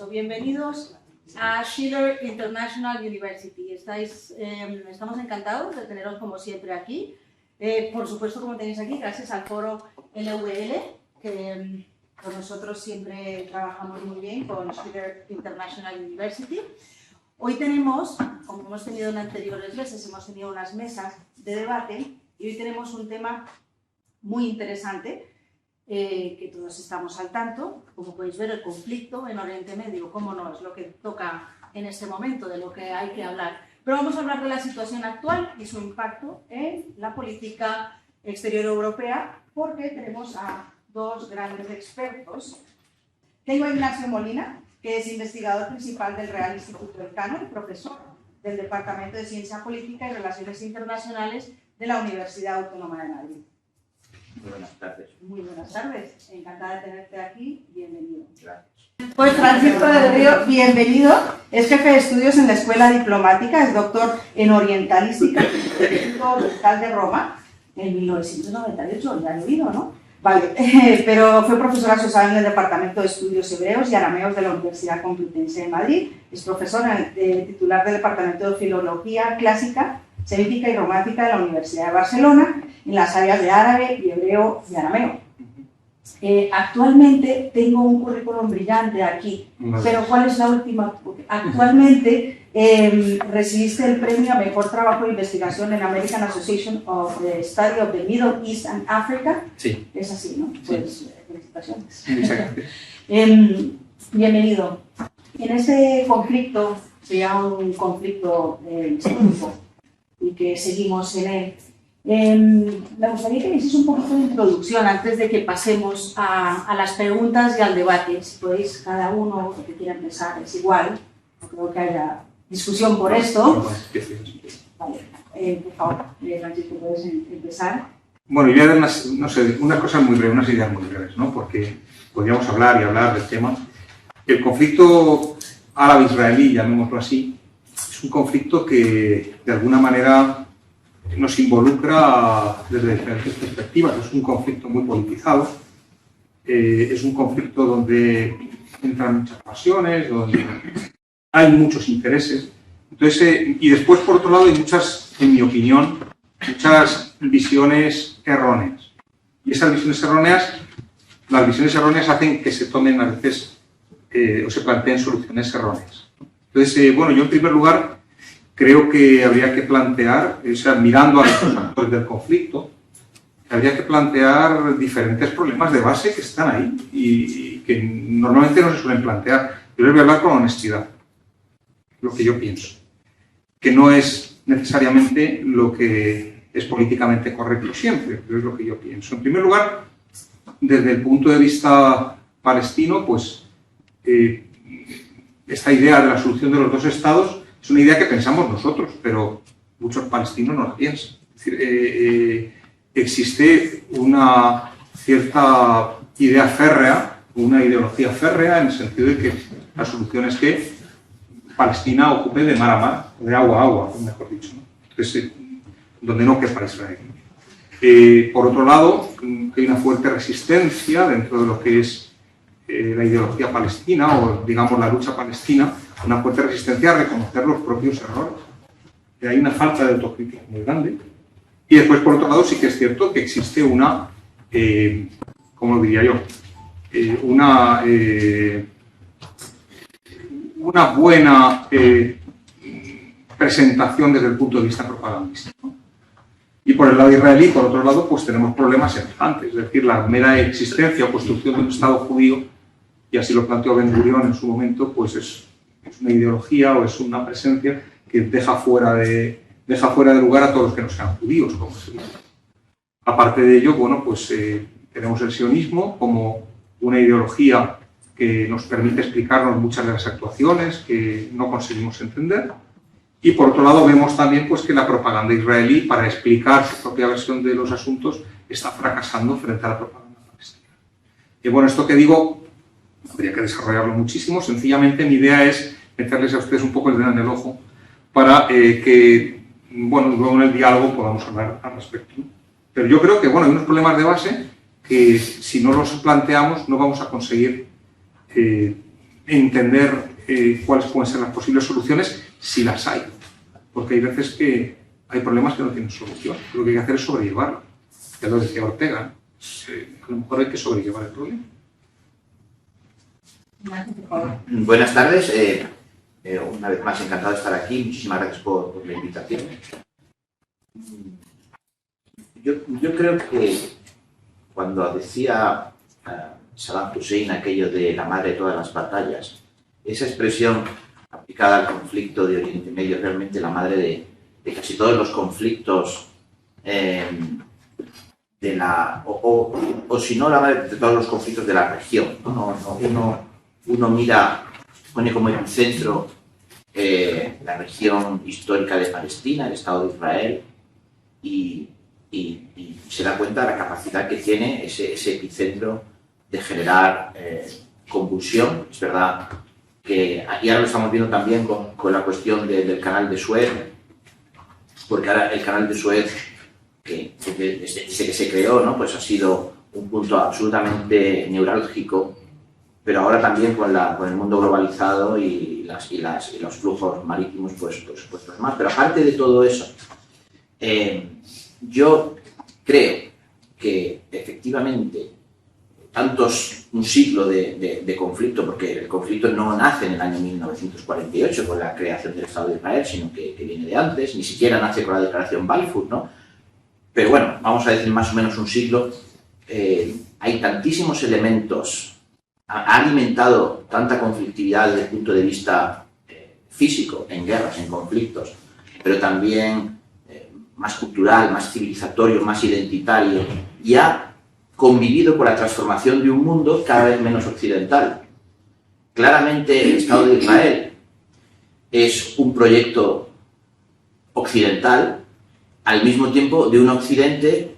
Bienvenidos a Schiller International University. Estamos encantados de teneros como siempre aquí. Por supuesto, como tenéis aquí, gracias al foro LVL, que con nosotros siempre trabajamos muy bien con Schiller International University. Hoy tenemos, como hemos tenido en anteriores veces, hemos tenido unas mesas de debate y hoy tenemos un tema muy interesante. Que todos estamos al tanto, como podéis ver, el conflicto en Oriente Medio, cómo no, es lo que toca en este momento, de lo que hay que hablar. Pero vamos a hablar de la situación actual y su impacto en la política exterior europea, porque tenemos a dos grandes expertos. Tengo a Ignacio Molina, que es investigador principal del Real Instituto Elcano y profesor del Departamento de Ciencia Política y Relaciones Internacionales de la Universidad Autónoma de Madrid. Muy buenas tardes. Muy buenas tardes. Encantada de tenerte aquí. Bienvenido. Gracias. Pues Francisco del Río, bienvenido. Es jefe de estudios en la Escuela Diplomática, es doctor en Orientalística del Instituto Oriental de Roma en 1998, ya he oído, ¿no? Vale, pero fue profesor asociado en el Departamento de Estudios Hebreos y Arameos de la Universidad Complutense de Madrid. Es profesor titular del Departamento de Filología Clásica, Semítica y Romántica de la Universidad de Barcelona, en las áreas de árabe y hebreo y arameo. Actualmente tengo un currículum brillante aquí, pero ¿cuál es la última? Actualmente recibiste el premio a Mejor Trabajo de Investigación en American Association of the Study of the Middle East and Africa. Sí. Es así, ¿no? Pues felicitaciones. Bienvenido. En este conflicto, sería un conflicto histórico, y que seguimos en él. Me gustaría que hicierais un poquito de introducción antes de que pasemos a las preguntas y al debate. Si podéis, cada uno que quiera empezar, es igual, no creo que haya discusión por esto. Vale, por favor, Francisco, puedes empezar. Bueno, yo voy a dar unas cosas muy breves, unas ideas muy breves, ¿no? Porque podríamos hablar y hablar del tema. El conflicto árabe-israelí, llamémoslo así, es un conflicto que de alguna manera nos involucra desde diferentes perspectivas. Es un conflicto muy politizado, es un conflicto donde entran muchas pasiones, donde hay muchos intereses. Entonces, y después, por otro lado, hay muchas, en mi opinión, muchas visiones erróneas. Y esas visiones erróneas, las visiones erróneas hacen que se tomen a veces o se planteen soluciones erróneas. Entonces, bueno, yo en primer lugar creo que habría que plantear, o sea, mirando a los actores del conflicto, habría que plantear diferentes problemas de base que están ahí y que normalmente no se suelen plantear. Yo les voy a hablar con honestidad, lo que yo pienso, que no es necesariamente lo que es políticamente correcto siempre, pero es lo que yo pienso. En primer lugar, desde el punto de vista palestino, pues esta idea de la solución de los dos estados es una idea que pensamos nosotros, pero muchos palestinos no la piensan. Es decir, existe una cierta idea férrea, una ideología férrea, en el sentido de que la solución es que Palestina ocupe de mar a mar, de agua a agua, mejor dicho, ¿no? Entonces, donde no quepa Israel. Por otro lado, hay una fuerte resistencia dentro de lo que es la ideología palestina, o digamos la lucha palestina, una fuerte resistencia a reconocer los propios errores. Hay una falta de autocrítica muy grande. Y después, por otro lado, sí que es cierto que existe una, ¿cómo lo diría yo? Una buena presentación desde el punto de vista propagandístico. Y por el lado israelí, por otro lado, pues tenemos problemas semejantes. Es decir, la mera existencia o construcción de un Estado judío, y así lo planteó Ben-Gurión en su momento, pues es una ideología o es una presencia que deja fuera de lugar a todos los que no sean judíos, como se dice. Aparte de ello, bueno, pues tenemos el sionismo como una ideología que nos permite explicarnos muchas de las actuaciones que no conseguimos entender. Y por otro lado vemos también pues, que la propaganda israelí, para explicar su propia versión de los asuntos, está fracasando frente a la propaganda palestina. Y bueno, esto que digo, habría que desarrollarlo muchísimo. Sencillamente mi idea es meterles a ustedes un poco el dedo en el ojo para que, bueno, luego en el diálogo podamos hablar al respecto, ¿no? Pero yo creo que, bueno, hay unos problemas de base que si no los planteamos no vamos a conseguir entender cuáles pueden ser las posibles soluciones, si las hay. Porque hay veces que hay problemas que no tienen solución. Lo que hay que hacer es sobrellevarlo. Ya lo decía Ortega, a lo mejor hay que sobrellevar el problema. Buenas tardes. Una vez más, encantado de estar aquí. Muchísimas gracias por la invitación. Yo creo que cuando decía Saddam Hussein aquello de la madre de todas las batallas, esa expresión aplicada al conflicto de Oriente Medio, realmente la madre de casi todos los conflictos, o si no la madre de todos los conflictos de la región, ¿no? Uno mira, pone como epicentro la región histórica de Palestina, el Estado de Israel, y se da cuenta de la capacidad que tiene ese epicentro de generar convulsión. Es verdad que aquí ahora lo estamos viendo también con la cuestión del canal de Suez, porque ahora el canal de Suez, que desde que se creó, ¿no? Pues ha sido un punto absolutamente neurálgico, pero ahora también con el mundo globalizado y los flujos marítimos, pues más. Pero aparte de todo eso, yo creo que efectivamente un siglo de conflicto, porque el conflicto no nace en el año 1948 con la creación del Estado de Israel, sino que viene de antes, ni siquiera nace con la declaración Balfour, ¿no? Pero bueno, vamos a decir más o menos un siglo. Hay tantísimos elementos, ha alimentado tanta conflictividad desde el punto de vista físico, en guerras, en conflictos, pero también más cultural, más civilizatorio, más identitario, y ha convivido con la transformación de un mundo cada vez menos occidental. Claramente el Estado de Israel es un proyecto occidental, al mismo tiempo de un occidente.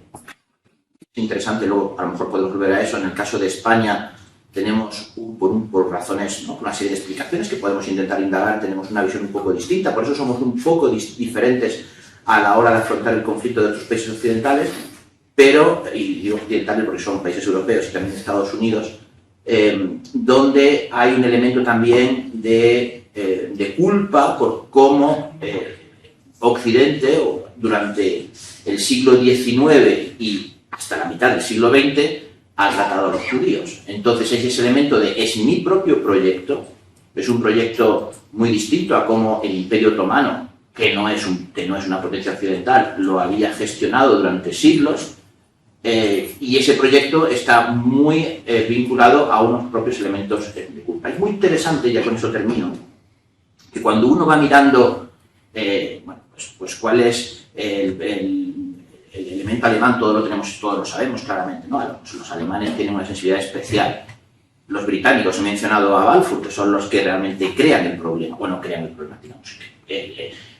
Es interesante, luego a lo mejor podemos volver a eso. En el caso de España tenemos, por razones, ¿no?, una serie de explicaciones que podemos intentar indagar, tenemos una visión un poco distinta, por eso somos un poco diferentes a la hora de afrontar el conflicto de otros países occidentales, pero, y digo occidentales porque son países europeos y también Estados Unidos, donde hay un elemento también de culpa por cómo Occidente, durante el siglo XIX y hasta la mitad del siglo XX, ha tratado a los judíos. Entonces es ese elemento de es mi propio proyecto, es un proyecto muy distinto a cómo el Imperio Otomano, que no es una potencia occidental, lo había gestionado durante siglos, y ese proyecto está muy vinculado a unos propios elementos de culpa. Es muy interesante, ya con eso termino, que cuando uno va mirando pues cuál es el elemento alemán, todos lo sabemos claramente, ¿no? Los alemanes tienen una sensibilidad especial. Los británicos, he mencionado a Balfour, que son los que realmente crean el problema, crean el problema, digamos.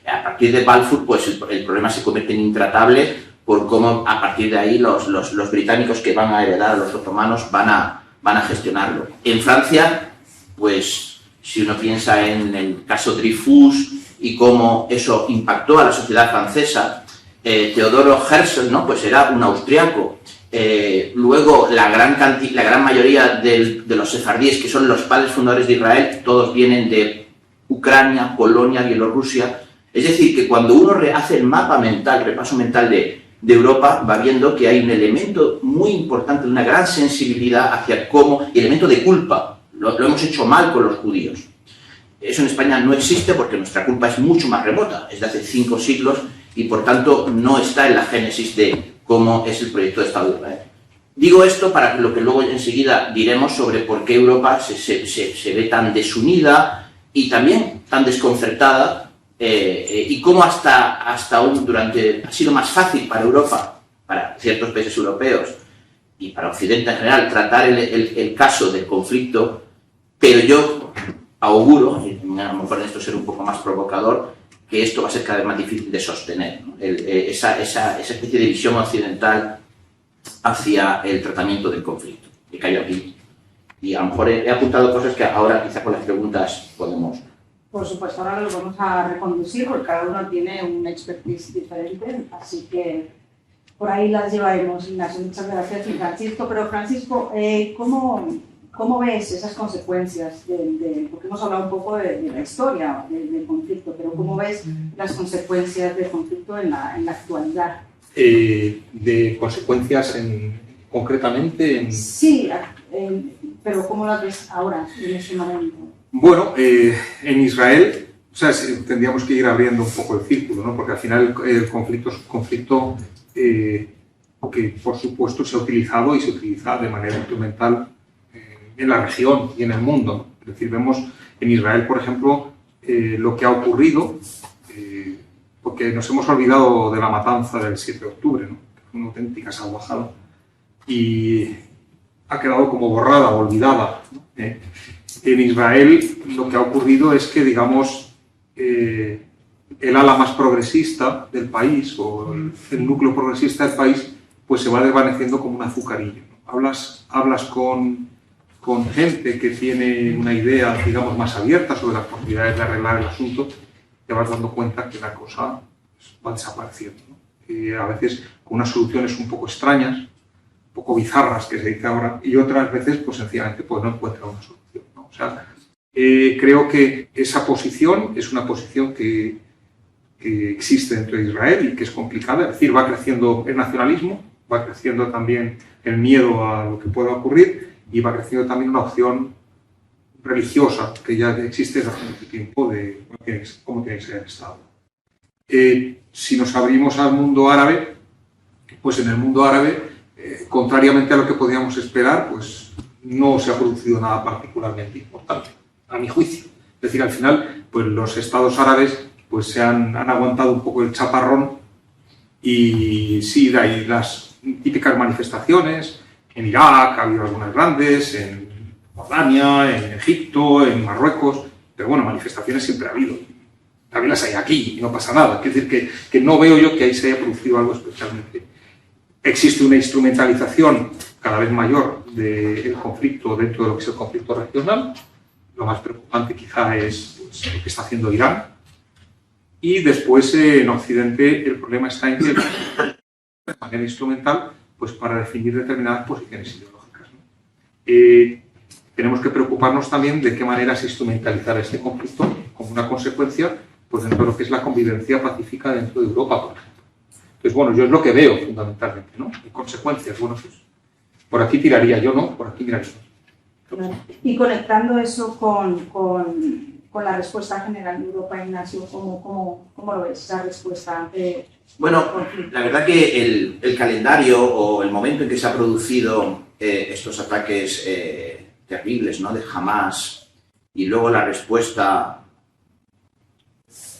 A partir de Balfour, pues el problema se convierte en intratable por cómo a partir de ahí los británicos que van a heredar a los otomanos van a gestionarlo. En Francia, pues si uno piensa en el caso Dreyfus y cómo eso impactó a la sociedad francesa, Teodoro Herzl, ¿no?, pues era un austriaco. Luego la gran mayoría de los sefardíes, que son los padres fundadores de Israel, todos vienen de Ucrania, Polonia, Bielorrusia. Es decir, que cuando uno hace el mapa mental, repaso mental de Europa, va viendo que hay un elemento muy importante, una gran sensibilidad hacia cómo, y elemento de culpa. Lo hemos hecho mal con los judíos. Eso en España no existe porque nuestra culpa es mucho más remota, es de hace 5 siglos y por tanto no está en la génesis de cómo es el proyecto de Estado de Israel. Digo esto para lo que luego enseguida diremos sobre por qué Europa se ve tan desunida y también tan desconcertada, y cómo hasta ha sido más fácil para Europa, para ciertos países europeos y para Occidente en general, tratar el caso del conflicto, pero yo auguro, y a lo mejor en esto ser un poco más provocador, que esto va a ser cada vez más difícil de sostener, ¿no? Esa especie de visión occidental hacia el tratamiento del conflicto, que cayó aquí. Y a lo mejor he apuntado cosas que ahora quizá con las preguntas podemos... Por supuesto, ahora lo vamos a reconducir porque cada uno tiene un expertise diferente, así que por ahí las llevaremos, Ignacio. Muchas gracias, Francisco. Pero Francisco, ¿cómo ¿Cómo ves esas consecuencias? Porque hemos hablado un poco de la historia del conflicto, pero ¿cómo ves las consecuencias del conflicto en la actualidad? De consecuencias concretamente. Sí, pero ¿cómo las ves ahora, en ese momento? Bueno, en Israel, o sea, tendríamos que ir abriendo un poco el círculo, ¿no? Porque al final el conflicto es un conflicto que, por supuesto, se ha utilizado y se utiliza de manera instrumental en la región y en el mundo, ¿no? Es decir, vemos en Israel, por ejemplo, lo que ha ocurrido, porque nos hemos olvidado de la matanza del 7 de octubre, ¿no? Que fue una auténtica salvajada y ha quedado como borrada, olvidada, ¿no? En Israel lo que ha ocurrido es que, digamos, el ala más progresista del país o el núcleo progresista del país pues se va desvaneciendo como un azucarillo, ¿no? Hablas con gente que tiene una idea, digamos, más abierta sobre las posibilidades de arreglar el asunto, te vas dando cuenta que la cosa va desapareciendo, ¿no? A veces con unas soluciones un poco extrañas, un poco bizarras, que se dice ahora, y otras veces, pues sencillamente, pues no encuentran una solución, ¿no? O sea, creo que esa posición es una posición que existe dentro de Israel y que es complicada, es decir, va creciendo el nacionalismo, va creciendo también el miedo a lo que pueda ocurrir y va creciendo también una opción religiosa que ya existe desde hace mucho tiempo de cómo tiene que ser el Estado. Si nos abrimos al mundo árabe, pues en el mundo árabe, contrariamente a lo que podíamos esperar, pues no se ha producido nada particularmente importante, a mi juicio. Es decir, al final, pues los estados árabes pues se han aguantado un poco el chaparrón y sí, de ahí las típicas manifestaciones. En Irak ha habido algunas grandes, en Jordania, en Egipto, en Marruecos, pero bueno, manifestaciones siempre ha habido. También las hay aquí y no pasa nada. Es decir, que no veo yo que ahí se haya producido algo especialmente. Existe una instrumentalización cada vez mayor del conflicto dentro de lo que es el conflicto regional. Lo más preocupante quizá es pues, lo que está haciendo Irán. Y después en Occidente el problema está en que de manera instrumental pues para definir determinadas posiciones ideológicas, ¿no? Tenemos que preocuparnos también de qué manera se instrumentalizar este conflicto como una consecuencia pues dentro de lo que es la convivencia pacífica dentro de Europa, por ejemplo. Entonces, bueno, yo es lo que veo fundamentalmente, ¿no? Y consecuencias, bueno, pues por aquí tiraría yo, ¿no? Por aquí miraría. Y conectando eso con la respuesta general de Europa, Ignacio, ¿cómo lo ves, esa respuesta ante Bueno, la verdad que el calendario o el momento en que se han producido estos ataques terribles, ¿no? De Hamas y luego la respuesta,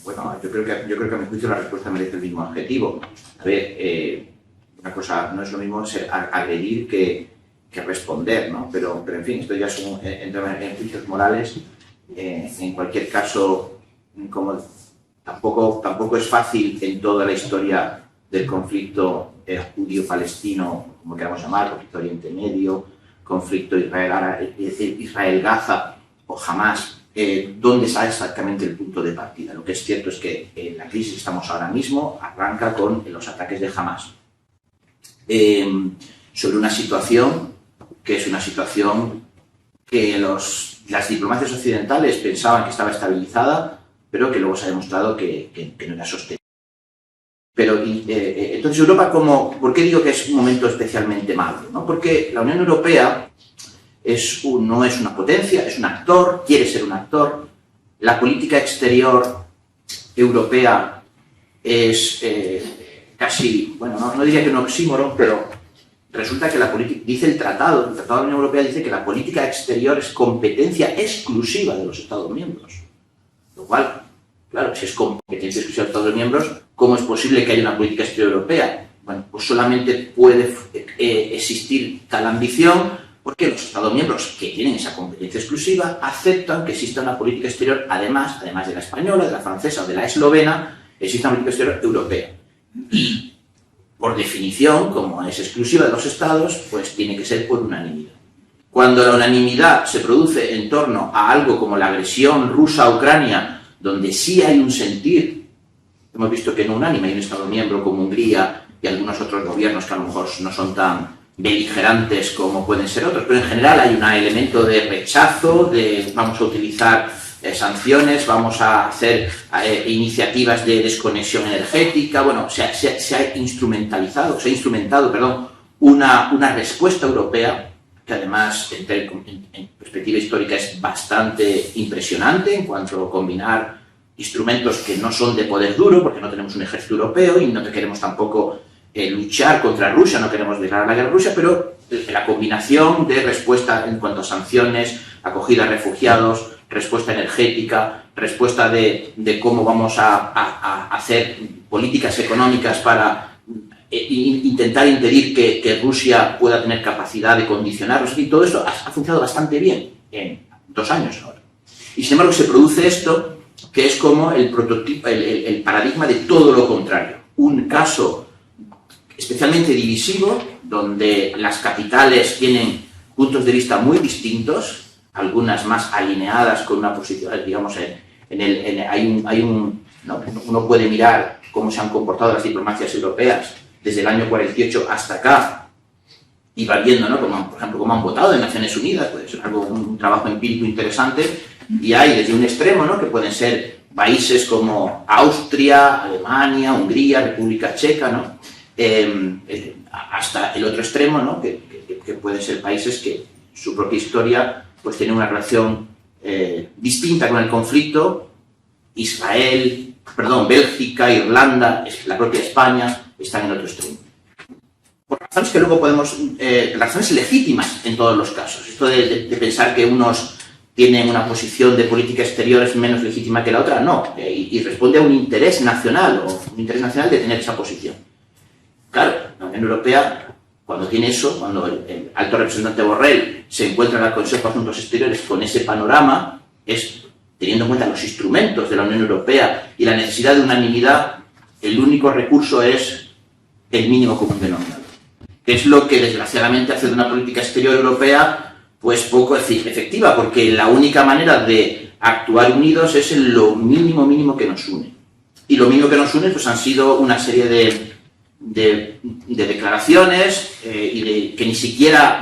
bueno, yo creo que a mi juicio la respuesta merece el mismo objetivo. A ver, una cosa, no es lo mismo agredir que responder, ¿no? Pero en fin, esto ya son entra en juicios morales. En cualquier caso, como tampoco es fácil en toda la historia del conflicto judío-palestino, como queramos llamar, conflicto Oriente Medio, conflicto Israel-Gaza o Hamas, dónde está exactamente el punto de partida. Lo que es cierto es que la crisis que estamos ahora mismo arranca con los ataques de Hamas sobre una situación que es una situación que las diplomacias occidentales pensaban que estaba estabilizada, pero que luego se ha demostrado que no era sostenible. Pero entonces Europa, ¿por qué digo que es un momento especialmente malo? ¿No? Porque la Unión Europea no es una potencia, es un actor, quiere ser un actor. La política exterior europea es casi, bueno, no diría que un oxímoron, pero resulta que dice el Tratado de la Unión Europea dice que la política exterior es competencia exclusiva de los Estados miembros. Lo cual, claro, si es competencia exclusiva de los Estados miembros, ¿cómo es posible que haya una política exterior europea? Bueno, pues solamente puede existir tal ambición porque los Estados miembros que tienen esa competencia exclusiva aceptan que exista una política exterior, además de la española, de la francesa o de la eslovena, existe una política exterior europea. Y por definición, como es exclusiva de los Estados, pues tiene que ser por unanimidad. Cuando la unanimidad se produce en torno a algo como la agresión rusa a Ucrania, donde sí hay un sentir, hemos visto que no unánime, hay un Estado miembro como Hungría y algunos otros gobiernos que a lo mejor no son tan beligerantes como pueden ser otros, pero en general hay un elemento de rechazo, de vamos a utilizar sanciones, vamos a hacer iniciativas de desconexión energética. Bueno, se ha instrumentado, una respuesta europea que además en perspectiva histórica es bastante impresionante en cuanto a combinar instrumentos que no son de poder duro, porque no tenemos un ejército europeo y no queremos tampoco luchar contra Rusia, no queremos declarar la guerra a Rusia, pero la combinación de respuesta en cuanto a sanciones, acogida a refugiados, respuesta energética, respuesta de cómo vamos a hacer políticas económicas para intentar impedir que Rusia pueda tener capacidad de condicionarlos, y todo esto ha funcionado bastante bien en 2 años ahora. Y sin embargo se produce esto, que es como el prototipo, el paradigma de todo lo contrario. Un caso especialmente divisivo, donde las capitales tienen puntos de vista muy distintos, algunas más alineadas con una posición, digamos, uno puede mirar cómo se han comportado las diplomacias europeas desde el año 48 hasta acá, y va viendo, ¿no?, como, por ejemplo, cómo han votado en Naciones Unidas, puede ser un trabajo empírico interesante, y hay desde un extremo, ¿no?, que pueden ser países como Austria, Alemania, Hungría, República Checa, ¿no?, hasta el otro extremo, ¿no?, que pueden ser países que su propia historia pues tiene una relación distinta con el conflicto. Bélgica, Irlanda, la propia España están en otro extremo. Por razones que luego podemos, razones legítimas en todos los casos. Esto de pensar que unos tienen una posición de política exterior es menos legítima que la otra, no, y responde a un interés nacional, de tener esa posición. Claro, la Unión Europea, cuando tiene eso, cuando el alto representante Borrell se encuentra en el Consejo de Asuntos Exteriores con ese panorama, es teniendo en cuenta los instrumentos de la Unión Europea y la necesidad de unanimidad, el único recurso es el mínimo común denominador, que es lo que desgraciadamente hace de una política exterior europea pues poco efectiva, porque la única manera de actuar unidos es en lo mínimo que nos une. Y lo mínimo que nos une pues han sido una serie de declaraciones y que ni siquiera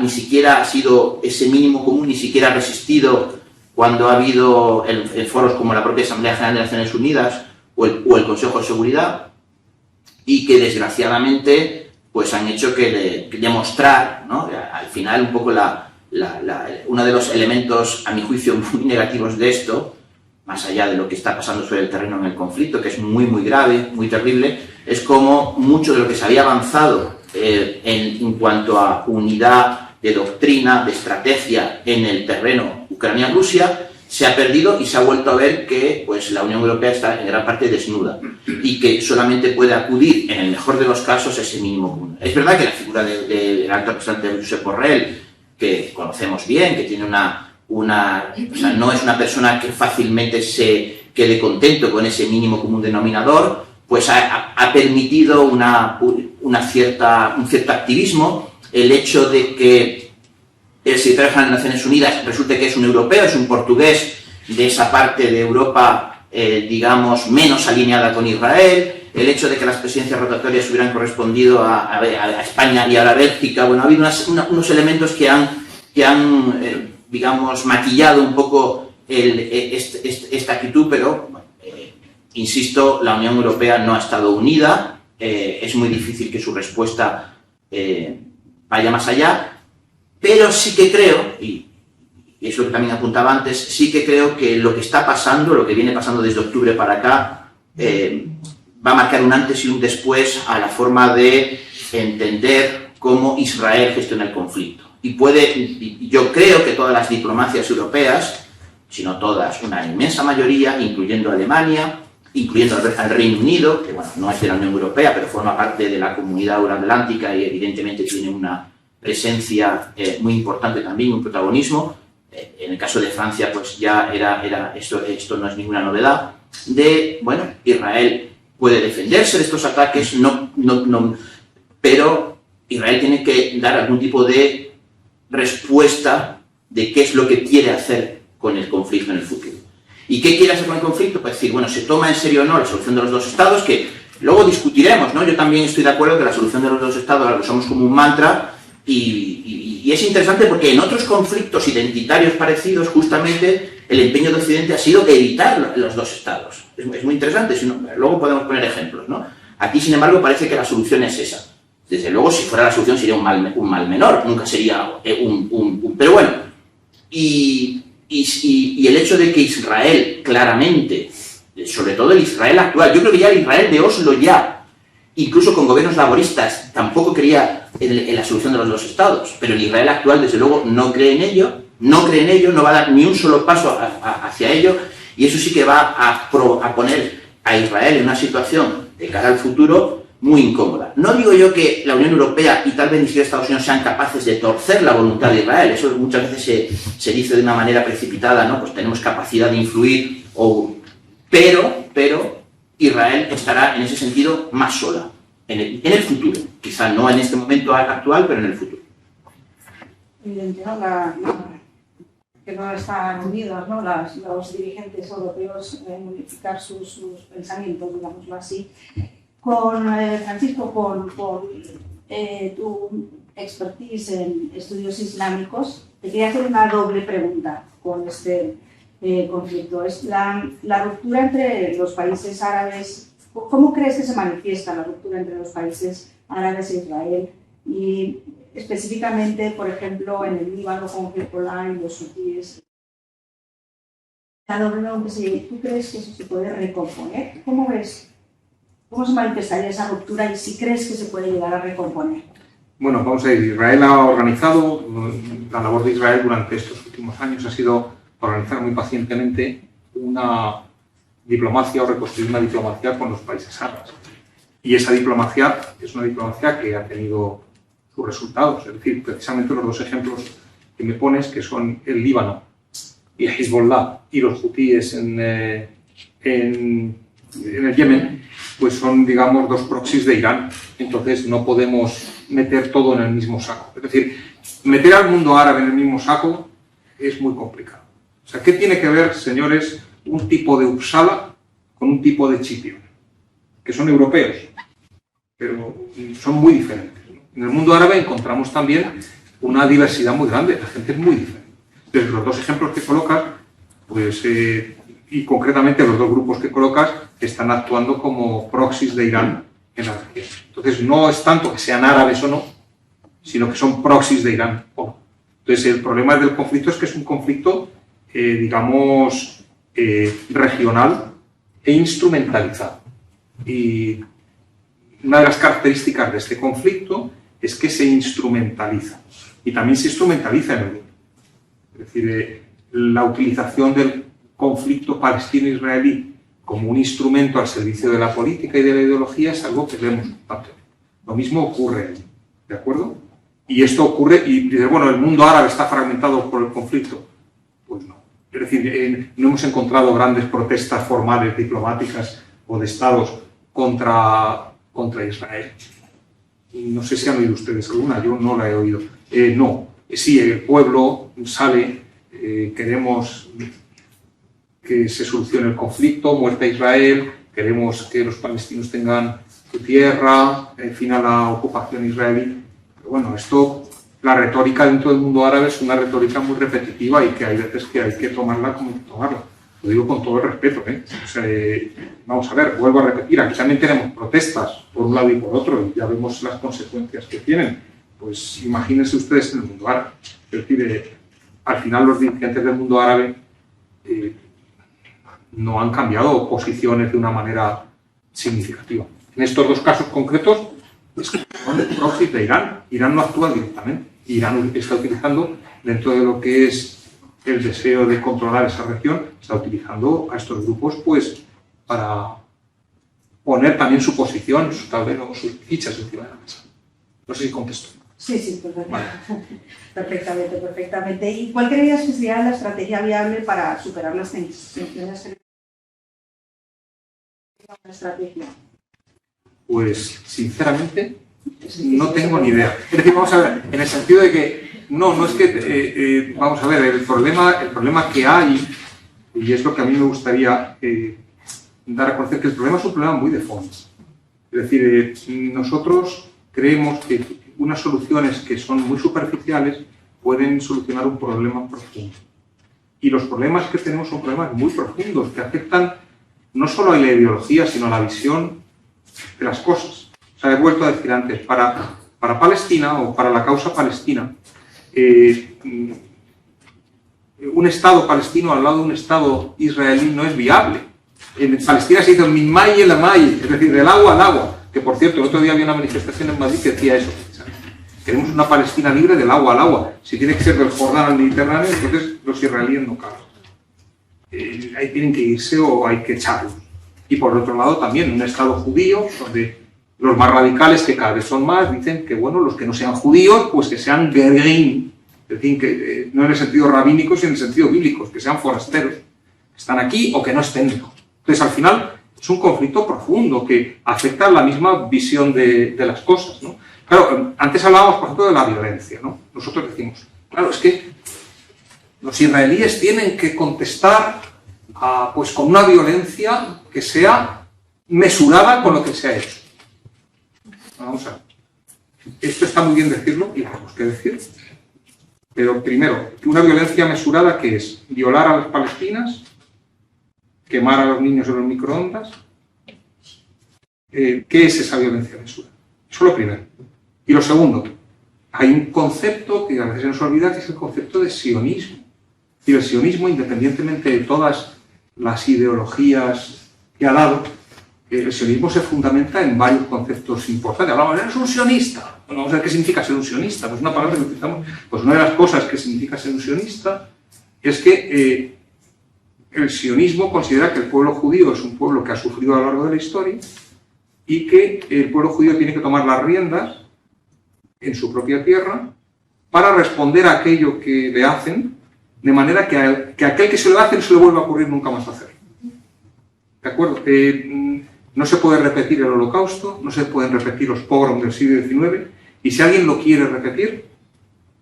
ha sido ese mínimo común, ni siquiera ha resistido cuando ha habido en foros como la propia Asamblea General de Naciones Unidas o el Consejo de Seguridad, y que desgraciadamente pues han hecho que demostrar, ¿no?, al final un poco uno de los elementos a mi juicio muy negativos de esto, más allá de lo que está pasando sobre el terreno en el conflicto, que es muy grave, muy terrible, es como mucho de lo que se había avanzado en cuanto a unidad de doctrina, de estrategia en el terreno Ucrania-Rusia, se ha perdido y se ha vuelto a ver que pues, la Unión Europea está en gran parte desnuda y que solamente puede acudir, en el mejor de los casos, a ese mínimo común. Es verdad que la figura del alto representante Josep Borrell, que conocemos bien, que tiene o sea, no es una persona que fácilmente se quede contento con ese mínimo común denominador, pues ha permitido un cierto activismo. El hecho de que el secretario general de Naciones Unidas resulte que es un europeo, es un portugués de esa parte de Europa, digamos, menos alineada con Israel, el hecho de que las presidencias rotatorias hubieran correspondido a España y a la Bélgica. Bueno, ha habido unos elementos que han digamos, maquillado un poco esta actitud, pero, insisto, la Unión Europea no ha estado unida, es muy difícil que su respuesta vaya más allá, pero sí que creo, y es lo que también apuntaba antes, sí que creo que lo que está pasando, lo que viene pasando desde octubre para acá, va a marcar un antes y un después a la forma de entender cómo Israel gestiona el conflicto. Y yo creo que todas las diplomacias europeas, si no todas, una inmensa mayoría, incluyendo Alemania, incluyendo al Reino Unido, que bueno, no es de la Unión Europea, pero forma parte de la comunidad euroatlántica y evidentemente tiene una presencia muy importante también, un protagonismo. En el caso de Francia, pues ya esto no es ninguna novedad, bueno, Israel puede defenderse de estos ataques, pero Israel tiene que dar algún tipo de respuesta de qué es lo que quiere hacer con el conflicto en el futuro. ¿Y qué quiere hacer con el conflicto? Pues decir, bueno, se toma en serio o no la solución de los dos estados, que luego discutiremos, ¿no? Yo también estoy de acuerdo que la solución de los dos estados la usamos como un mantra, Y es interesante porque en otros conflictos identitarios parecidos, justamente, el empeño de Occidente ha sido evitar los dos estados. Es muy interesante, luego podemos poner ejemplos, ¿no? Aquí, sin embargo, parece que la solución es esa. Desde luego, si fuera la solución sería un mal menor, nunca sería pero bueno, y el hecho de que Israel, claramente, sobre todo el Israel actual, yo creo que ya el Israel de Oslo ya, incluso con gobiernos laboristas, tampoco creía en la solución de los dos estados, pero el Israel actual, desde luego, no cree en ello, no va a dar ni un solo paso hacia ello, y eso sí que va a poner a Israel en una situación de cara al futuro muy incómoda. No digo yo que la Unión Europea y tal vez ni siquiera Estados Unidos sean capaces de torcer la voluntad de Israel, eso muchas veces se dice de una manera precipitada, ¿no? Pues tenemos capacidad de influir, pero Israel estará en ese sentido más sola, en el futuro, quizá no en este momento actual, pero en el futuro. Evidente, ¿no? Que no están unidos, ¿no? Los dirigentes europeos en unificar sus pensamientos, digámoslo así. Francisco, con tu expertise en estudios islámicos, te quería hacer una doble pregunta con este conflicto. Es la ruptura entre los países árabes. ¿Cómo crees que se manifiesta la ruptura entre los países árabes e Israel? Y específicamente, por ejemplo, en el Líbano con Hezbollah y los hutíes. La doble pregunta es, ¿tú crees que eso se puede recomponer? ¿Cómo ves? ¿Cómo se manifestaría esa ruptura y si crees que se puede llegar a recomponer? Bueno, vamos a ver, Israel ha organizado, la labor de Israel durante estos últimos años ha sido organizar muy pacientemente una diplomacia o reconstruir una diplomacia con los países árabes. Y esa diplomacia es una diplomacia que ha tenido sus resultados, es decir, precisamente los dos ejemplos que me pones, que son el Líbano y Hezbollah y los hutíes en el Yemen, pues son, digamos, dos proxies de Irán. Entonces no podemos meter todo en el mismo saco. Es decir, meter al mundo árabe en el mismo saco es muy complicado. O sea, ¿qué tiene que ver, señores, un tipo de Uppsala con un tipo de Chipión? Que son europeos, pero son muy diferentes. En el mundo árabe encontramos también una diversidad muy grande, la gente es muy diferente. Entonces, los dos ejemplos que colocas, pues, y concretamente los dos grupos que colocas, están actuando como proxies de Irán en la región. Entonces, no es tanto que sean árabes o no, sino que son proxies de Irán o no. Entonces, el problema del conflicto es que es un conflicto, digamos, regional e instrumentalizado. Y una de las características de este conflicto es que se instrumentaliza. Y también se instrumentaliza en el mundo. Es decir, la utilización del conflicto palestino-israelí como un instrumento al servicio de la política y de la ideología es algo que vemos bastante. Lo mismo ocurre allí, ¿de acuerdo? Y esto ocurre, y dice, bueno, ¿el mundo árabe está fragmentado por el conflicto? Pues no. Es decir, no hemos encontrado grandes protestas formales, diplomáticas o de estados contra Israel. No sé si han oído ustedes alguna, yo no la he oído. No, sí, el pueblo sale, queremos que se solucione el conflicto, muerte a Israel, queremos que los palestinos tengan su tierra, fin a la ocupación israelí. Pero bueno, la retórica dentro del mundo árabe es una retórica muy repetitiva y que hay veces que hay que tomarla como hay que tomarla. Lo digo con todo el respeto, ¿eh? O sea, vamos a ver, vuelvo a repetir, aquí también tenemos protestas por un lado y por otro y ya vemos las consecuencias que tienen. Pues imagínense ustedes en el mundo árabe. Es decir, al final los dirigentes del mundo árabe no han cambiado posiciones de una manera significativa. En estos dos casos concretos, son proxies de Irán. Irán no actúa directamente. Irán está utilizando, dentro de lo que es el deseo de controlar esa región, está utilizando a estos grupos pues para poner también su posición, su tablero, sus fichas encima de la mesa. No sé si contesto. Sí, perfectamente. ¿Y cuál creías que sería la estrategia viable para superar las tensiones? ¿La estrategia? Pues, sinceramente, no tengo ni idea. Es decir, vamos a ver, en el sentido de que no es que, vamos a ver, el problema que hay, y es lo que a mí me gustaría dar a conocer, que el problema es un problema muy de fondo. Es decir, nosotros creemos que unas soluciones que son muy superficiales pueden solucionar un problema profundo. Y los problemas que tenemos son problemas muy profundos, que afectan no solo a la ideología, sino a la visión de las cosas. O sea, he vuelto a decir antes, para Palestina o para la causa palestina, un Estado palestino al lado de un Estado israelí no es viable. En Palestina se dice el min may el amay, es decir, del agua al agua, que por cierto, el otro día había una manifestación en Madrid que decía eso. Queremos una Palestina libre del agua al agua. Si tiene que ser del Jordán al Mediterráneo, entonces los israelíes no caben. Ahí tienen que irse o hay que echarlos. Y por otro lado también un Estado judío, donde los más radicales, que cada vez son más, dicen que bueno, los que no sean judíos, pues que sean gerim, es decir, que no en el sentido rabínico, sino en el sentido bíblico, que sean forasteros, que están aquí o que no estén. Entonces al final es un conflicto profundo que afecta a la misma visión de las cosas, ¿no? Claro, antes hablábamos, por ejemplo, de la violencia, ¿no? Nosotros decimos, claro, es que los israelíes tienen que contestar pues con una violencia que sea mesurada con lo que se ha hecho. Vamos a ver. Esto está muy bien decirlo y lo tenemos que decir. Pero primero, una violencia mesurada, ¿qué es? Violar a las palestinas, quemar a los niños en los microondas. ¿Qué es esa violencia mesurada? Eso es lo primero. Y lo segundo, hay un concepto que a veces se nos olvida, que es el concepto de sionismo. Y el sionismo, independientemente de todas las ideologías que ha dado, el sionismo se fundamenta en varios conceptos importantes. Hablamos, ¿eres un sionista? Bueno, vamos a ver qué significa ser un sionista. Pues una palabra que utilizamos. Pues una de las cosas que significa ser un sionista es que el sionismo considera que el pueblo judío es un pueblo que ha sufrido a lo largo de la historia y que el pueblo judío tiene que tomar las riendas en su propia tierra para responder a aquello que le hacen, de manera que aquel que se lo hace no se le vuelva a ocurrir nunca más hacer. ¿De acuerdo? No se puede repetir el Holocausto, no se pueden repetir los pogroms del siglo XIX, y si alguien lo quiere repetir,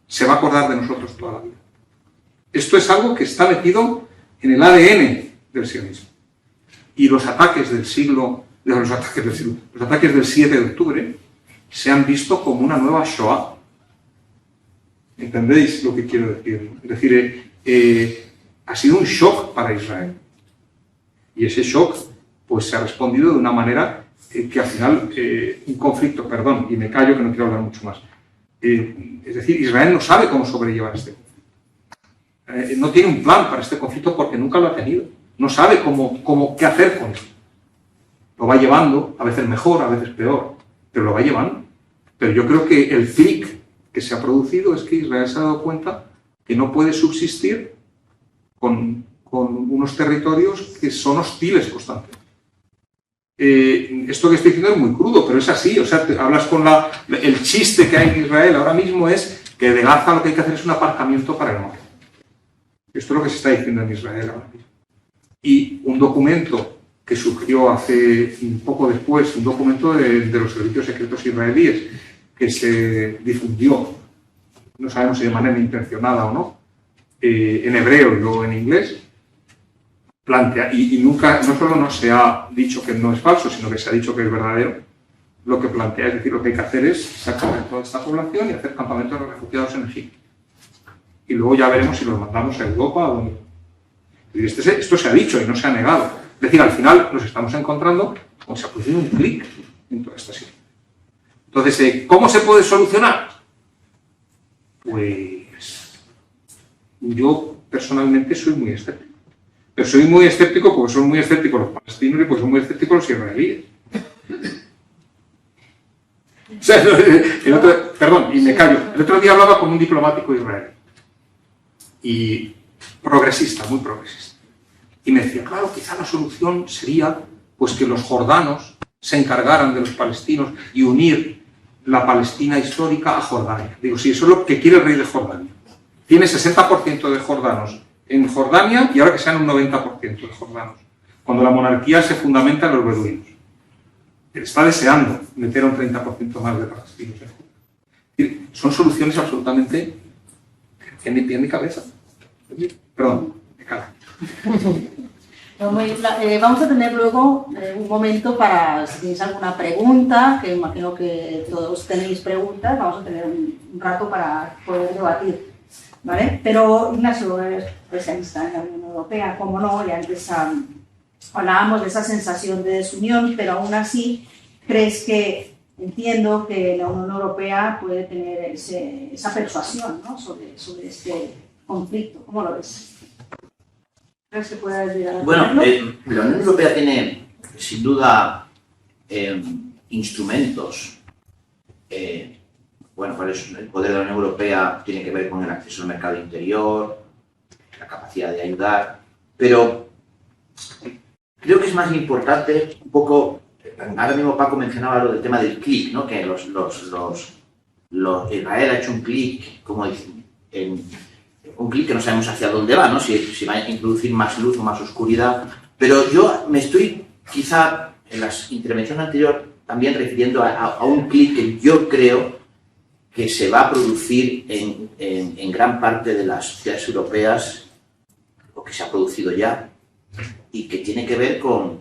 se va a acordar de nosotros toda la vida. Esto es algo que está metido en el ADN del sionismo. Y los ataques del 7 de octubre se han visto como una nueva Shoah. ¿Entendéis lo que quiero decir? Es decir, ha sido un shock para Israel. Y ese shock pues se ha respondido de una manera que al final, un conflicto, perdón, y me callo que no quiero hablar mucho más. Es decir, Israel no sabe cómo sobrellevar este conflicto. No tiene un plan para este conflicto porque nunca lo ha tenido. No sabe qué hacer con él. Lo va llevando, a veces mejor, a veces peor, pero lo va llevando. Pero yo creo que el clic que se ha producido es que Israel se ha dado cuenta que no puede subsistir con unos territorios que son hostiles constantemente. Esto que estoy diciendo es muy crudo, pero es así. O sea, hablas con el chiste que hay en Israel ahora mismo es que de Gaza lo que hay que hacer es un aparcamiento para el norte. Esto es lo que se está diciendo en Israel ahora mismo. Y un documento que surgió hace un poco después, un documento de los servicios secretos israelíes, que se difundió, no sabemos si de manera intencionada o no, en hebreo y luego en inglés, plantea, y nunca, no solo no se ha dicho que no es falso, sino que se ha dicho que es verdadero, lo que plantea, es decir, lo que hay que hacer es sacar a toda esta población y hacer campamentos de refugiados en Egipto. Y luego ya veremos si los mandamos a Europa o donde. Esto se ha dicho y no se ha negado. Es decir, al final nos estamos encontrando con se ha producido un clic en toda esta situación. Entonces, ¿cómo se puede solucionar? Pues yo personalmente soy muy escéptico. Pero soy muy escéptico porque son muy escépticos los palestinos y porque son muy escépticos los israelíes. O sea, perdón, y me callo. El otro día hablaba con un diplomático israelí. Y progresista, muy progresista. Y me decía, claro, quizá la solución sería pues que los jordanos se encargaran de los palestinos y unir la Palestina histórica a Jordania. Digo, sí, eso es lo que quiere el rey de Jordania. Tiene 60% de jordanos en Jordania y ahora que sean un 90% de jordanos, cuando la monarquía se fundamenta en los beduinos. Él está deseando meter a un 30% más de palestinos en Jordania. Son soluciones absolutamente que ni pie ni cabeza. Perdón, me cago. Vamos a tener luego un momento para, si tenéis alguna pregunta, que imagino que todos tenéis preguntas, vamos a tener un rato para poder debatir, ¿vale? Pero Ignacio es especialista en la Unión Europea, como no, y antes hablábamos de esa sensación de desunión, pero aún así crees que, entiendo que la Unión Europea puede tener esa persuasión, ¿no?, sobre este conflicto. ¿Cómo lo ves? ¿Crees que pueda ayudar a Bueno, tenerlo? la Unión Europea tiene, sin duda, instrumentos. Bueno, el poder de la Unión Europea tiene que ver con el acceso al mercado interior, la capacidad de ayudar, pero creo que es más importante un poco. Ahora mismo Paco mencionaba lo del tema del clic, ¿no? Que Israel ha hecho un clic, como dicen, un clic que no sabemos hacia dónde va, ¿no? Si va a introducir más luz o más oscuridad. Pero yo me estoy, quizá, en las intervenciones anteriores, también refiriendo a un clic que yo creo que se va a producir en gran parte de las ciudades europeas, o que se ha producido ya, y que tiene que ver con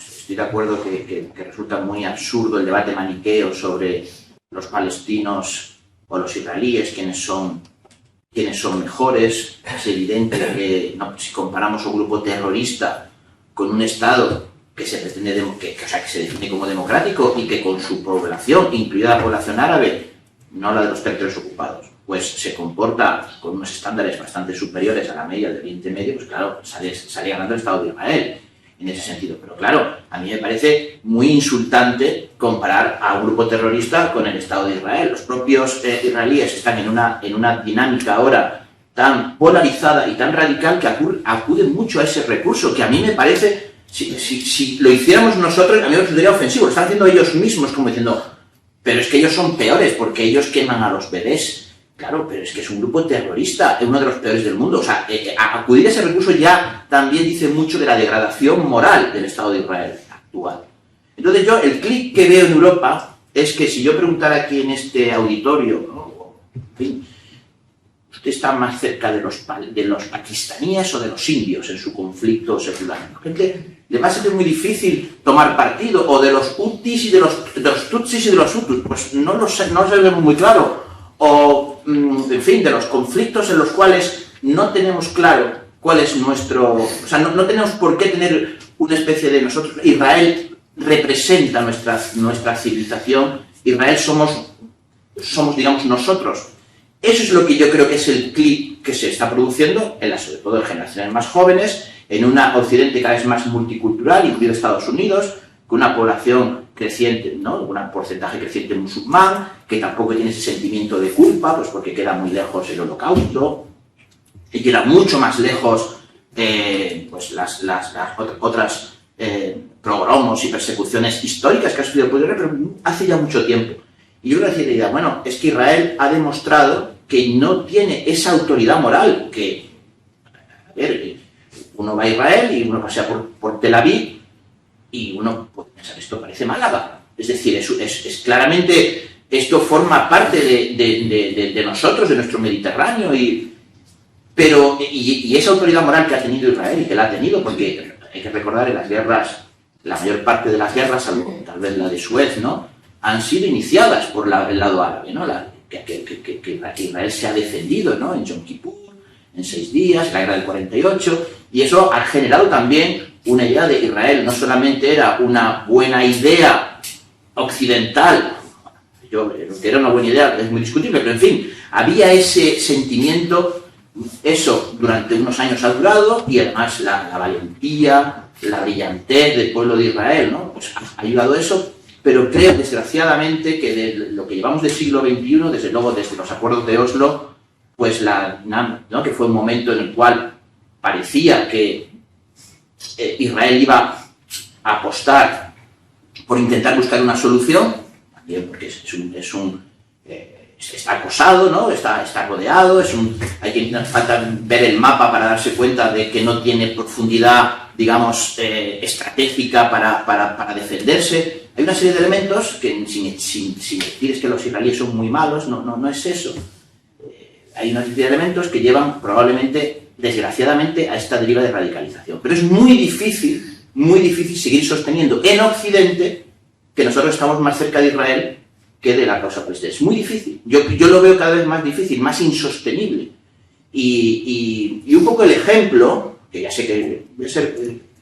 estoy de acuerdo que resulta muy absurdo el debate maniqueo sobre los palestinos o los israelíes, quiénes son mejores. Es evidente que si comparamos un grupo terrorista con un Estado que se pretende que se define como democrático y que con su población, incluida la población árabe, no la de los territorios ocupados, pues se comporta con unos estándares bastante superiores a la media del Oriente Medio, pues claro, sale ganando el Estado de Israel en ese sentido. Pero claro, a mí me parece muy insultante comparar a un grupo terrorista con el Estado de Israel. Los propios israelíes están en una dinámica ahora tan polarizada y tan radical que acuden mucho a ese recurso, que a mí me parece, si lo hiciéramos nosotros, a mí me resultaría ofensivo. Lo están haciendo ellos mismos, como diciendo, pero es que ellos son peores porque ellos queman a los bebés. Claro, pero es que es un grupo terrorista, es uno de los peores del mundo. O sea, acudir a ese recurso ya también dice mucho de la degradación moral del Estado de Israel actual. Entonces yo, el clic que veo en Europa es que si yo preguntara aquí en este auditorio, ¿no?, en fin, ¿usted está más cerca de los pakistaníes o de los indios en su conflicto secular? Gente, le va a ser muy difícil tomar partido, o de los hutis y de los tutsis y de los hutus, pues no lo sabemos muy claro. O, en fin, de los conflictos en los cuales no tenemos claro cuál es nuestro... O sea, no tenemos por qué tener una especie de nosotros. Israel representa nuestra civilización. Israel somos, digamos, nosotros. Eso es lo que yo creo que es el clic que se está produciendo, sobre todo en generaciones más jóvenes, en un Occidente cada vez más multicultural, incluido Estados Unidos, con una población creciente, ¿no?, un porcentaje creciente musulmán, que tampoco tiene ese sentimiento de culpa, pues porque queda muy lejos el Holocausto, y queda mucho más lejos pues las otras pogromos y persecuciones históricas que ha sufrido el pueblo, pero hace ya mucho tiempo. Y yo creo que decir, bueno, es que Israel ha demostrado que no tiene esa autoridad moral, que, a ver, uno va a Israel y uno pasea por Tel Aviv, y uno puede pensar, esto parece Málaga. Es decir, es claramente, esto forma parte de nosotros, de nuestro Mediterráneo, y esa autoridad moral que ha tenido Israel, y que la ha tenido, porque hay que recordar en las guerras, la mayor parte de las guerras, salvo tal vez la de Suez, ¿no?, han sido iniciadas por el lado árabe, ¿no?, que Israel se ha defendido, ¿no?, en Yom Kippur, en 6 días, la guerra del 48, y eso ha generado también una idea de Israel. No solamente era una buena idea occidental, que era una buena idea, es muy discutible, pero en fin, había ese sentimiento. Eso durante unos años ha durado, y además la valentía, la brillantez del pueblo de Israel, ¿no?, pues ha ayudado a eso. Pero creo, desgraciadamente, que de lo que llevamos del siglo XXI, desde luego desde los acuerdos de Oslo, pues ¿no?, que fue un momento en el cual parecía que Israel iba a apostar por intentar buscar una solución, también porque está acosado, ¿no?, está rodeado, hay que falta ver el mapa para darse cuenta de que no tiene profundidad, digamos, estratégica para defenderse. Hay una serie de elementos que, sin decir que los israelíes son muy malos, no es eso. Hay una serie de elementos que llevan probablemente desgraciadamente, a esta deriva de radicalización. Pero es muy difícil seguir sosteniendo en Occidente que nosotros estamos más cerca de Israel que de la causa palestina. Es muy difícil. Yo lo veo cada vez más difícil, más insostenible. Y un poco el ejemplo, que ya sé que voy a ser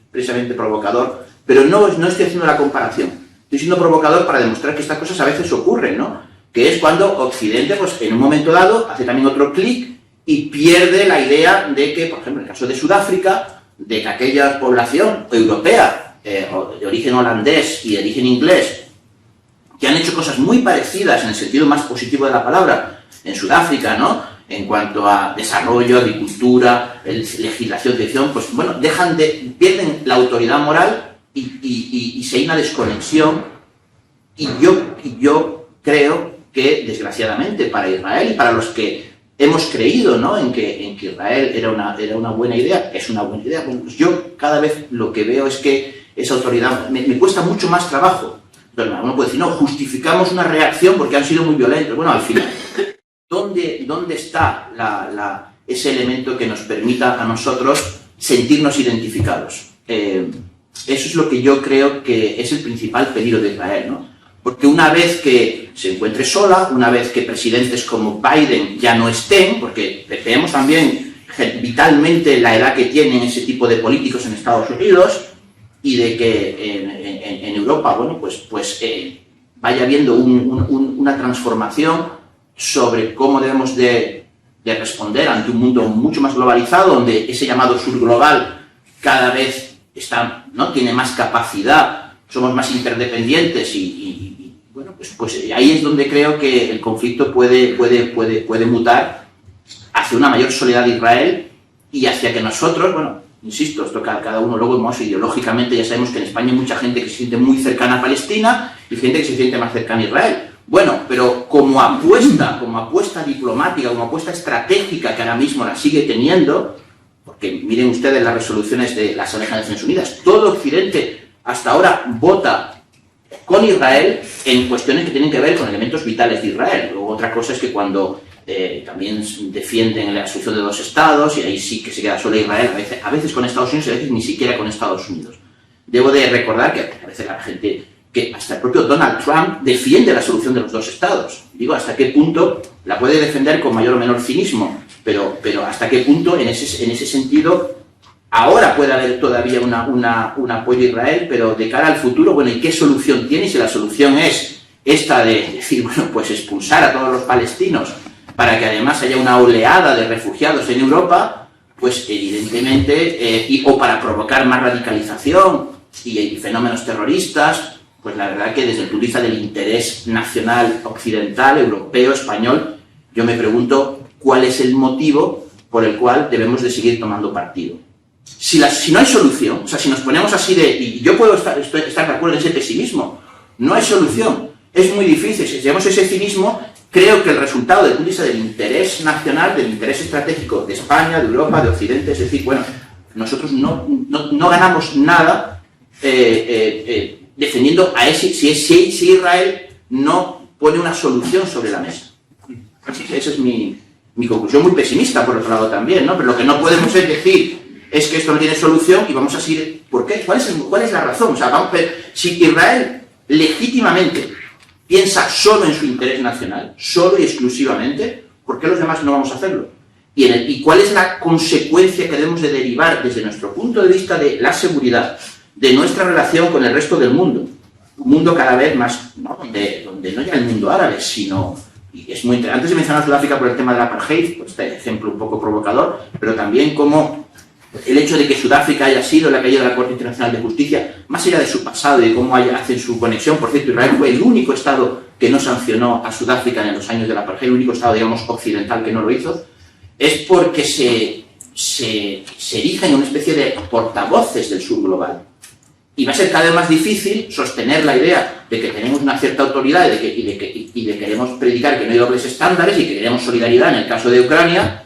precisamente provocador, pero no estoy haciendo la comparación. Estoy siendo provocador para demostrar que estas cosas a veces ocurren, ¿no? Que es cuando Occidente, pues en un momento dado, hace también otro clic y pierde la idea de que, por ejemplo, en el caso de Sudáfrica, de que aquella población europea, de origen holandés y de origen inglés, que han hecho cosas muy parecidas en el sentido más positivo de la palabra en Sudáfrica, ¿no? En cuanto a desarrollo, agricultura, legislación, pues bueno, pierden la autoridad moral y se hay una desconexión. Y yo creo que, desgraciadamente, para Israel y para los que hemos creído, ¿no?, en que Israel era una buena idea, es una buena idea, bueno, pues yo cada vez lo que veo es que esa autoridad me cuesta mucho más trabajo. Entonces, uno puede decir, no, justificamos una reacción porque han sido muy violentos. Bueno, al final, ¿dónde está ese elemento que nos permita a nosotros sentirnos identificados? Eso es lo que yo creo que es el principal peligro de Israel, ¿no? Porque una vez que se encuentre sola, una vez que presidentes como Biden ya no estén, porque veamos también vitalmente la edad que tienen ese tipo de políticos en Estados Unidos, y de que en Europa, bueno, pues vaya habiendo una transformación sobre cómo debemos de responder ante un mundo mucho más globalizado, donde ese llamado sur global cada vez tiene más capacidad, somos más interdependientes y bueno, pues ahí es donde creo que el conflicto puede mutar hacia una mayor soledad de Israel y hacia que nosotros, bueno, insisto, esto cada uno luego más ideológicamente, ya sabemos que en España hay mucha gente que se siente muy cercana a Palestina y gente que se siente más cercana a Israel. Bueno, pero como apuesta diplomática, como apuesta estratégica que ahora mismo la sigue teniendo, porque miren ustedes las resoluciones de las Naciones Unidas, todo Occidente hasta ahora vota con Israel en cuestiones que tienen que ver con elementos vitales de Israel. Luego otra cosa es que cuando también defienden la solución de dos estados, y ahí sí que se queda solo Israel, a veces con Estados Unidos y a veces ni siquiera con Estados Unidos. Debo de recordar que a veces la gente, que hasta el propio Donald Trump defiende la solución de los dos estados. Digo, hasta qué punto la puede defender con mayor o menor cinismo, pero hasta qué punto en ese sentido ahora puede haber todavía un apoyo a Israel, pero de cara al futuro, bueno, ¿y qué solución tiene? Si la solución es esta de decir, bueno, pues expulsar a todos los palestinos para que además haya una oleada de refugiados en Europa, pues evidentemente, o para provocar más radicalización y fenómenos terroristas, pues la verdad que desde el punto de vista del interés nacional occidental, europeo, español, yo me pregunto cuál es el motivo por el cual debemos de seguir tomando partido. Si no hay solución, o sea, si nos ponemos así y yo puedo estar de acuerdo en ese pesimismo, no hay solución, es muy difícil, si llevamos ese cinismo, creo que el resultado desde el punto de vista del interés nacional, del interés estratégico de España, de Europa, de Occidente, es decir, bueno, nosotros no ganamos nada defendiendo a si Israel no pone una solución sobre la mesa. Así que esa es mi conclusión, muy pesimista por otro lado también, ¿no? Pero lo que no podemos es decir es que esto no tiene solución y vamos a seguir. ¿Por qué? ¿Cuál es la razón? O sea, si Israel legítimamente piensa solo en su interés nacional, solo y exclusivamente, ¿por qué los demás no vamos a hacerlo? ¿Y cuál es la consecuencia que debemos de derivar desde nuestro punto de vista de la seguridad, de nuestra relación con el resto del mundo? Un mundo cada vez más, ¿no? Donde no ya el mundo árabe, sino... Y es muy interesante. Antes de mencionar Sudáfrica por el tema del apartheid, pues este ejemplo un poco provocador, pero también como el hecho de que Sudáfrica haya sido la caída de la Corte Internacional de Justicia, más allá de su pasado y de cómo hacen su conexión, por cierto, Israel fue el único Estado que no sancionó a Sudáfrica en los años del apartheid, el único Estado, digamos, occidental que no lo hizo, es porque se erigen en una especie de portavoces del sur global. Y va a ser cada vez más difícil sostener la idea de que tenemos una cierta autoridad y de que queremos predicar que no hay dobles estándares y que queremos solidaridad en el caso de Ucrania,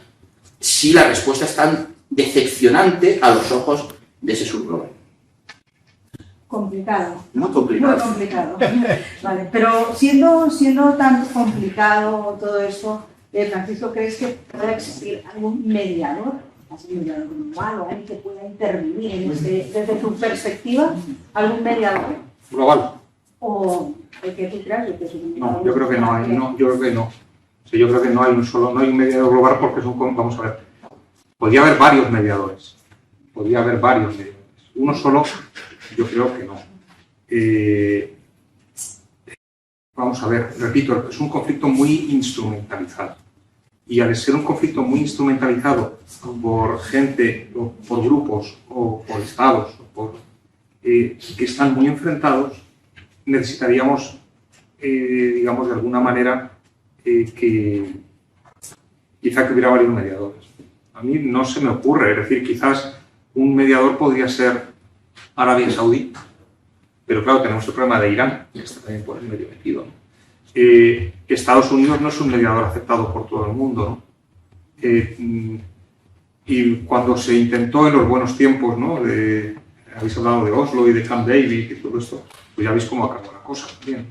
si la respuesta es tan decepcionante a los ojos de ese sur global. Complicado. Muy complicado. Muy complicado. Vale, pero siendo tan complicado todo esto, Francisco, ¿crees que puede existir algún mediador quizás un mediador global o alguien que pueda intervenir en desde tu perspectiva, algún mediador. Global. O el que tú creas, yo que es un mediador. No, yo creo que no hay, yo creo que no. O sea, yo creo que no hay un mediador global porque vamos a ver, podría haber varios mediadores. Uno solo, yo creo que no. Vamos a ver, repito, es un conflicto muy instrumentalizado. Y al ser un conflicto muy instrumentalizado por gente, o por grupos, o por estados, que están muy enfrentados, necesitaríamos, digamos, de alguna manera, que hubiera varios mediadores. A mí no se me ocurre, es decir, quizás un mediador podría ser Arabia Saudí, pero claro, tenemos el problema de Irán, que está también por el medio metido, ¿no? Estados Unidos no es un mediador aceptado por todo el mundo, ¿no? Y cuando se intentó en los buenos tiempos, ¿no? Habéis hablado de Oslo y de Camp David y todo esto, pues ya veis cómo acabó la cosa también.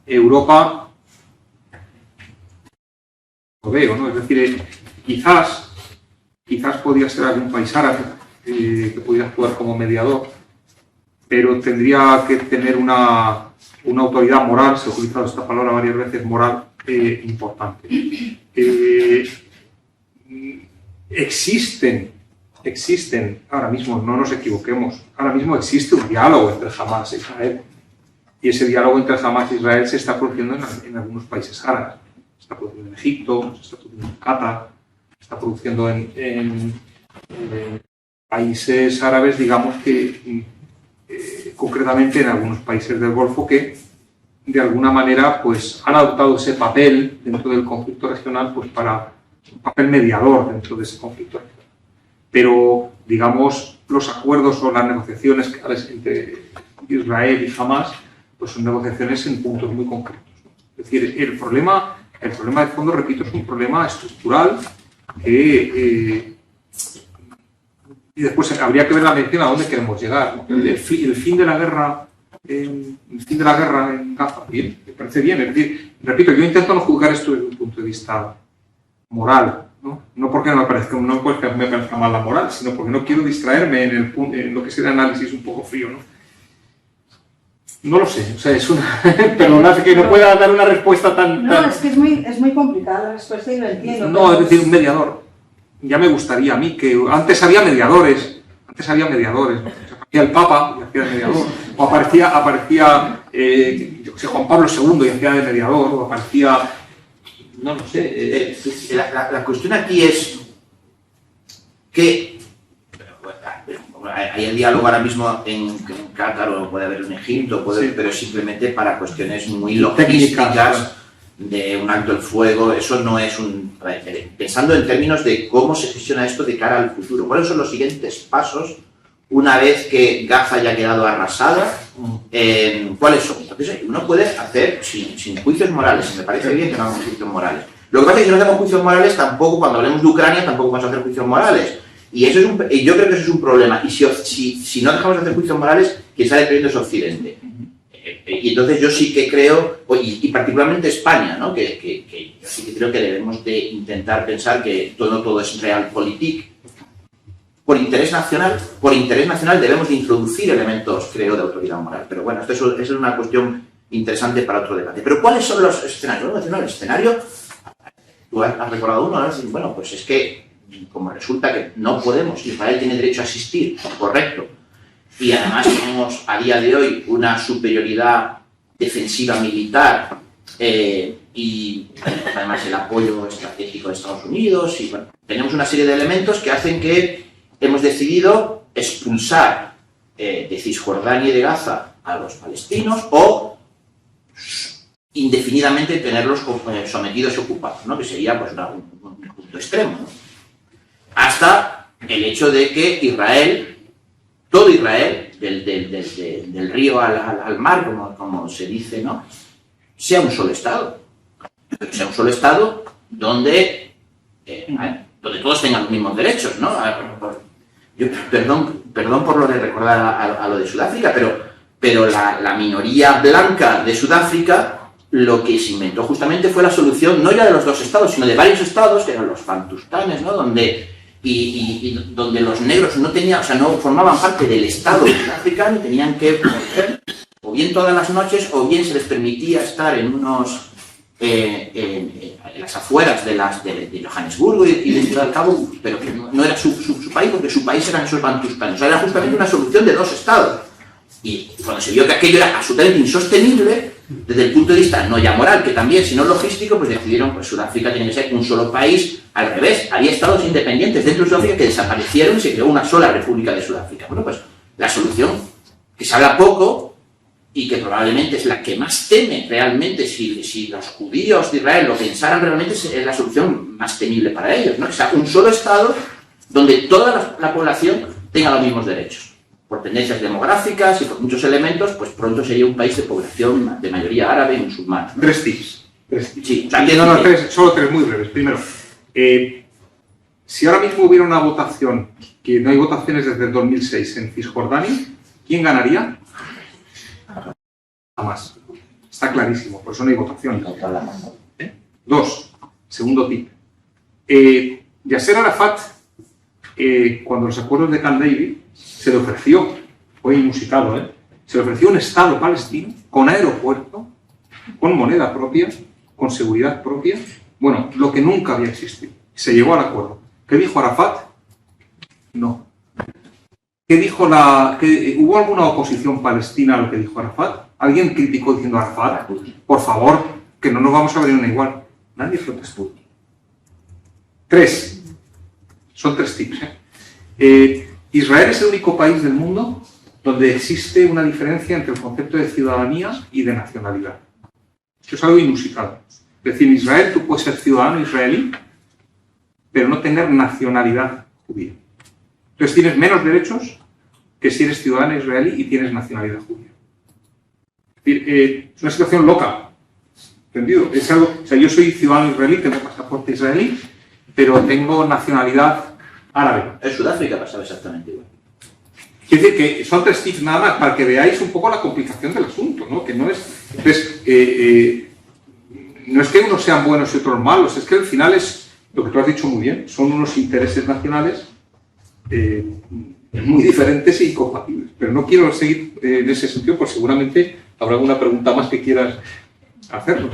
Europa, lo veo, ¿no? Es decir, quizás podría ser algún país árabe que pudiera actuar como mediador, pero tendría que tener una autoridad moral, se ha utilizado esta palabra varias veces, moral, importante. Existen, ahora mismo, no nos equivoquemos, ahora mismo existe un diálogo entre Hamás e Israel. Y ese diálogo entre Hamás e Israel se está produciendo en algunos países árabes. Se está produciendo en Egipto, se está produciendo en Qatar, se está produciendo en países árabes, digamos que concretamente en algunos países del Golfo que de alguna manera pues han adoptado ese papel dentro del conflicto regional, pues para un papel mediador dentro de ese conflicto regional. Pero digamos los acuerdos o las negociaciones entre Israel y Hamás pues son negociaciones en puntos muy concretos, ¿no? Es decir, el problema de fondo, repito, es un problema estructural que y después habría que ver la dirección a dónde queremos llegar, ¿no? El fin de la guerra en Gaza, bien, me parece bien. Es decir, repito, yo intento no juzgar esto desde un punto de vista moral, no porque me parezca mal la moral, sino porque no quiero distraerme en lo que es el análisis un poco frío, ¿no? No lo sé, o sea, es una... Perdonad que no pueda dar una respuesta tan... No, es que es muy complicada la respuesta y lo entiendo. No, es decir, un mediador. Ya me gustaría a mí que... Antes había mediadores, ¿no? Aparecía el Papa y hacía de mediador, o aparecía yo que sé, Juan Pablo II y hacía de mediador, o aparecía... No lo sé. La cuestión aquí es que hay el diálogo ahora mismo en Qatar o puede haber en Egipto, sí, pero simplemente para cuestiones muy logísticas de un alto el fuego. Eso no es un... Pensando en términos de cómo se gestiona esto de cara al futuro, ¿cuáles son los siguientes pasos una vez que Gaza haya quedado arrasada? ¿Cuáles son? Entonces, uno puede hacer sin juicios morales, me parece bien que no hagamos juicios morales. Lo que pasa es que si no hacemos juicios morales, tampoco, cuando hablemos de Ucrania, tampoco vamos a hacer juicios morales. Y eso yo creo que eso es un problema. Y si no dejamos de hacer juicios morales, quien sale perdiendo es Occidente. Y entonces yo sí que creo, y particularmente España, ¿no? que yo sí que creo que debemos de intentar pensar que todo es realpolitik. Por interés nacional debemos de introducir elementos, creo, de autoridad moral. Pero bueno, esto es una cuestión interesante para otro debate. Pero ¿cuáles son los escenarios? El escenario, tú has recordado uno, ¿no? Bueno, pues es que como resulta que no podemos, Israel tiene derecho a existir, correcto, y además tenemos a día de hoy una superioridad defensiva militar y además el apoyo estratégico de Estados Unidos, y bueno, tenemos una serie de elementos que hacen que hemos decidido expulsar de Cisjordania y de Gaza a los palestinos o indefinidamente tenerlos sometidos y ocupados, ¿no? Que sería pues, un punto extremo, ¿no? Hasta el hecho de que Israel, todo Israel, del río al mar, como se dice, ¿no? Sea un solo Estado. Sea un solo Estado donde todos tengan los mismos derechos, ¿no? Yo, perdón por lo de recordar a lo de Sudáfrica, pero la minoría blanca de Sudáfrica lo que se inventó justamente fue la solución no ya de los dos estados, sino de varios estados, que eran los bantustanes, ¿no? Donde los negros no tenían, o sea, no formaban parte del estado sudafricano y tenían que volver, o bien todas las noches, o bien se les permitía estar en unos en las afueras de Johannesburgo y de Ciudad del Cabo, pero que no era su país, porque su país eran esos bantustanes. O sea, era justamente una solución de dos estados. Y cuando se vio que aquello era absolutamente insostenible, desde el punto de vista no ya moral, que también, sino logístico, pues decidieron que Sudáfrica tiene que ser un solo país. Al revés, había estados independientes dentro de Sudáfrica que desaparecieron y se creó una sola República de Sudáfrica. Bueno, pues la solución, que se habla poco y que probablemente es la que más teme realmente, si los judíos de Israel lo pensaran realmente, es la solución más temible para ellos, ¿no? O sea, un solo estado donde toda la población tenga los mismos derechos. Por tendencias demográficas y por muchos elementos, pues pronto sería un país de población de mayoría árabe y musulmana. Tres tips. Sí, solo tres muy breves. Primero, si ahora mismo hubiera una votación, que no hay votaciones desde el 2006 en Cisjordania, ¿quién ganaría? Jamás. Está clarísimo, por eso no hay votación. Dos, segundo tip. Yasser Arafat, cuando los acuerdos de Camp David, se le ofreció, fue inusitado, se le ofreció un Estado palestino con aeropuerto, con moneda propia, con seguridad propia, bueno, lo que nunca había existido. Se llegó al acuerdo. ¿Qué dijo Arafat? No. ¿Qué dijo ¿Hubo alguna oposición palestina a lo que dijo Arafat? ¿Alguien criticó diciendo a Arafat, por favor, que no nos vamos a ver en una igual? Nadie protestó. Tres. Son tres tips, Israel es el único país del mundo donde existe una diferencia entre el concepto de ciudadanía y de nacionalidad. Eso es algo inusitado. Es decir, en Israel tú puedes ser ciudadano israelí, pero no tener nacionalidad judía. Entonces tienes menos derechos que si eres ciudadano israelí y tienes nacionalidad judía. Es decir, es una situación loca. ¿Entendido? Es algo, o sea, yo soy ciudadano israelí, tengo pasaporte israelí, pero tengo nacionalidad árabe. En Sudáfrica pasaba exactamente igual. Quiere decir que son tres tips nada más para que veáis un poco la complicación del asunto, ¿no? Que no es... Entonces, no es que unos sean buenos y otros malos, es que al final es, lo que tú has dicho muy bien, son unos intereses nacionales muy diferentes e incompatibles. Pero no quiero seguir en ese sentido, pues seguramente habrá alguna pregunta más que quieras hacerlo.